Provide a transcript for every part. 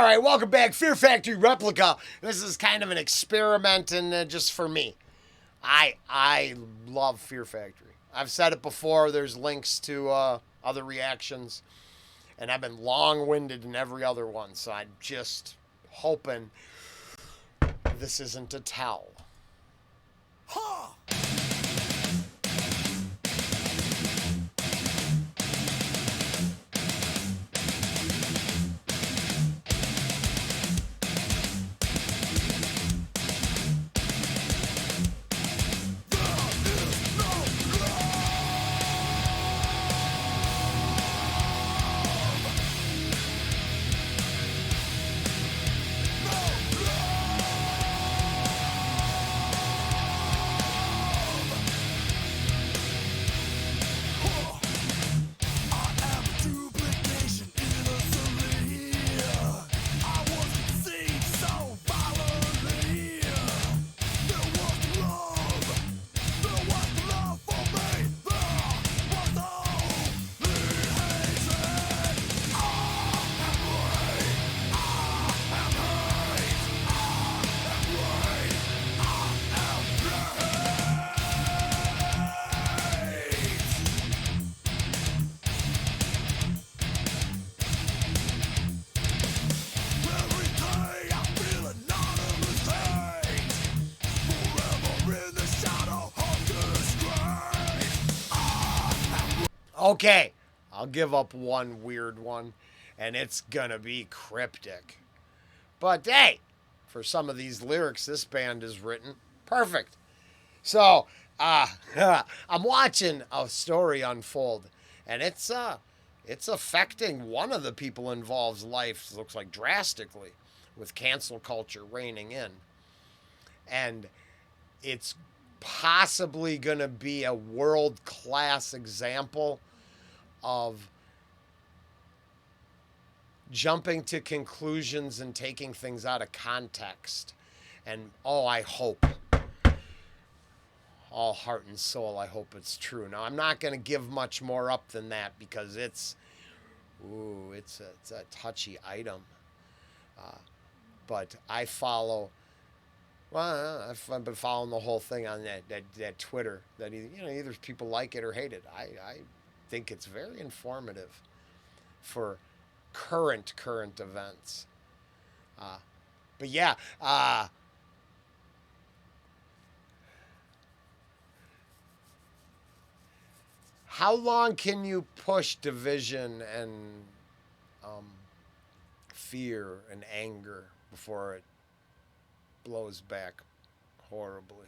All right, welcome back, Fear Factory Replica. This is kind of an experiment, and just for me, I love Fear Factory. I've said it before. There's links to other reactions, and I've been long-winded in every other one. So I'm just hoping this isn't a tell. Huh. Okay, I'll give up one weird one, and it's gonna be cryptic. But hey, for some of these lyrics this band has written, perfect. So, I'm watching a story unfold, and it's affecting one of the people involved's life. Looks like drastically, with cancel culture reigning in, and it's possibly going to be a world-class example of jumping to conclusions and taking things out of context. And I hope, all heart and soul, I hope it's true. Now, I'm not going to give much more up than that because it's a touchy item. But I follow. Well, I've been following the whole thing on that Twitter. That either people like it or hate it. I think it's very informative for current events. But yeah, how long can you push division and fear and anger before it blows back horribly?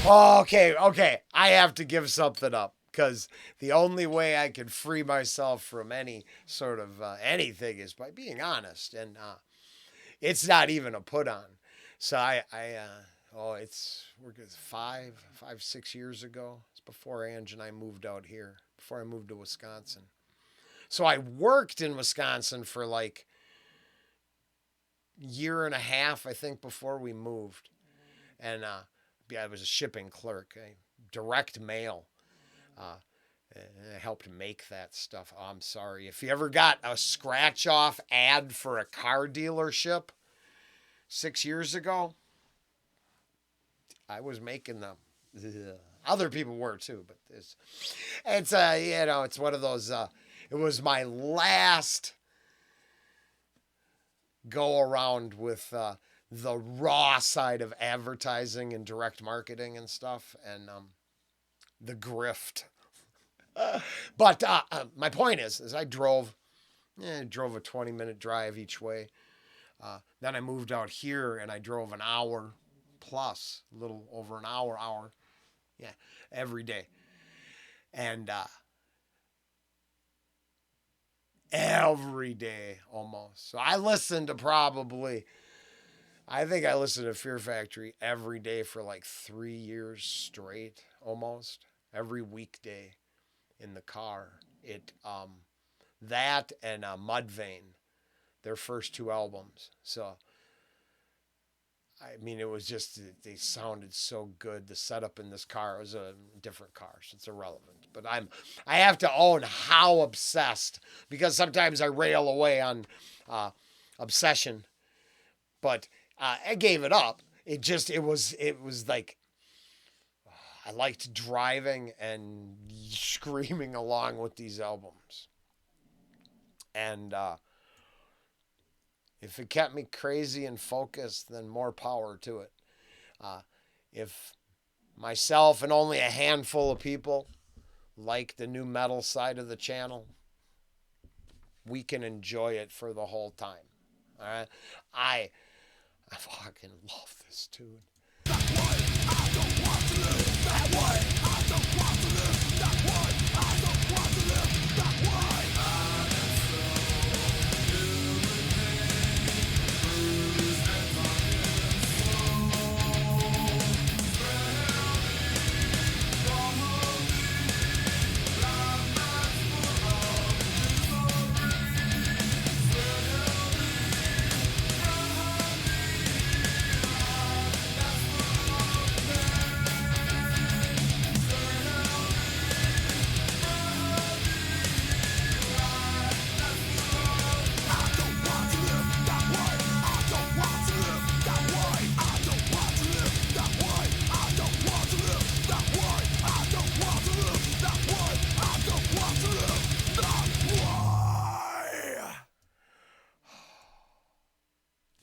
Okay. I have to give something up because the only way I can free myself from any sort of anything is by being honest, and it's not even a put on. So we're good 6 years ago. It's before Ange and I moved out here. Before I moved to Wisconsin. So I worked in Wisconsin for like year and a half, I think, before we moved, and I was a shipping clerk, direct mail. Uh, and I helped make that stuff. Oh, I'm sorry. If you ever got a scratch off ad for a car dealership 6 years ago, I was making them. Other people were too, but it's one of those. It was my last go around with the raw side of advertising and direct marketing and stuff, and the grift. But my point is I drove a 20-minute drive each way. Then I moved out here and I drove an hour plus, a little over an hour, yeah, every day. And every day almost. So I think I listened to Fear Factory every day for like 3 years straight, almost every weekday in the car. That and Mudvayne, their first two albums. So I mean, it was just, they sounded so good. The setup in this car was a different car, so it's irrelevant. But I have to own how obsessed, because sometimes I rail away on obsession, but I gave it up. It was like I liked driving and screaming along with these albums, and if it kept me crazy and focused, then more power to it. If myself and only a handful of people like the new metal side of the channel, we can enjoy it for the whole time. All right, I fucking love this tune.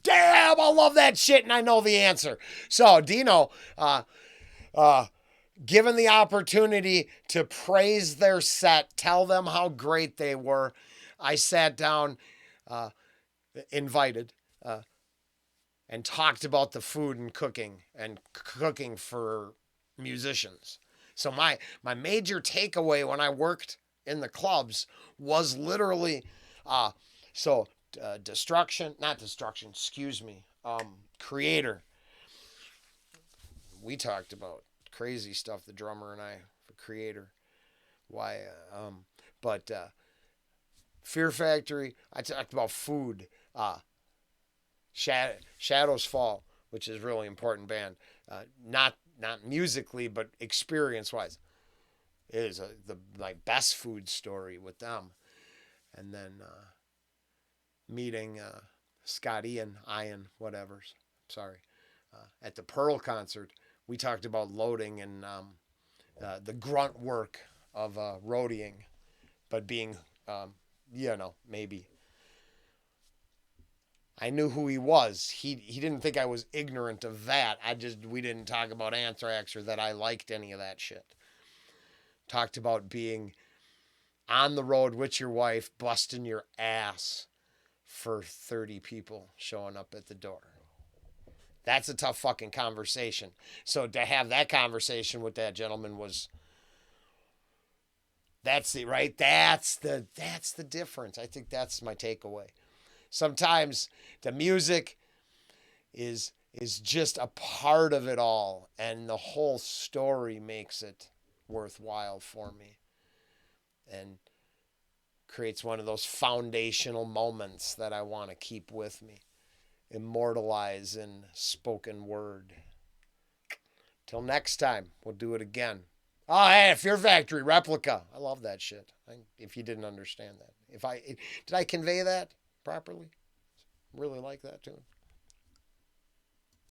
Damn, I love that shit, and I know the answer. So, Dino, given the opportunity to praise their set, tell them how great they were, I sat down, invited, and talked about the food and cooking for musicians. So my major takeaway when I worked in the clubs was literally, Creator. We talked about crazy stuff, the drummer and I, for Creator. Why? But Fear Factory, I talked about food. Shadows Fall, which is a really important band. Not musically, but experience wise. It is my best food story with them. And then meeting Scott Ian, whatever. Sorry. At the Pearl concert, we talked about loading and the grunt work of roadieing, but being, maybe. I knew who he was. He didn't think I was ignorant of that. We didn't talk about Anthrax or that I liked any of that shit. Talked about being on the road with your wife, busting your ass for 30 people showing up at the door. That's a tough fucking conversation. So to have that conversation with that gentleman was that's the right. That's the difference. I think that's my takeaway. Sometimes the music is just a part of it all, and the whole story makes it worthwhile for me, and creates one of those foundational moments that I want to keep with me, immortalize in spoken word. Till next time, we'll do it again. Oh, hey, Fear Factory, Replica. I love that shit. If you didn't understand that. Did I convey that properly? Really like that tune.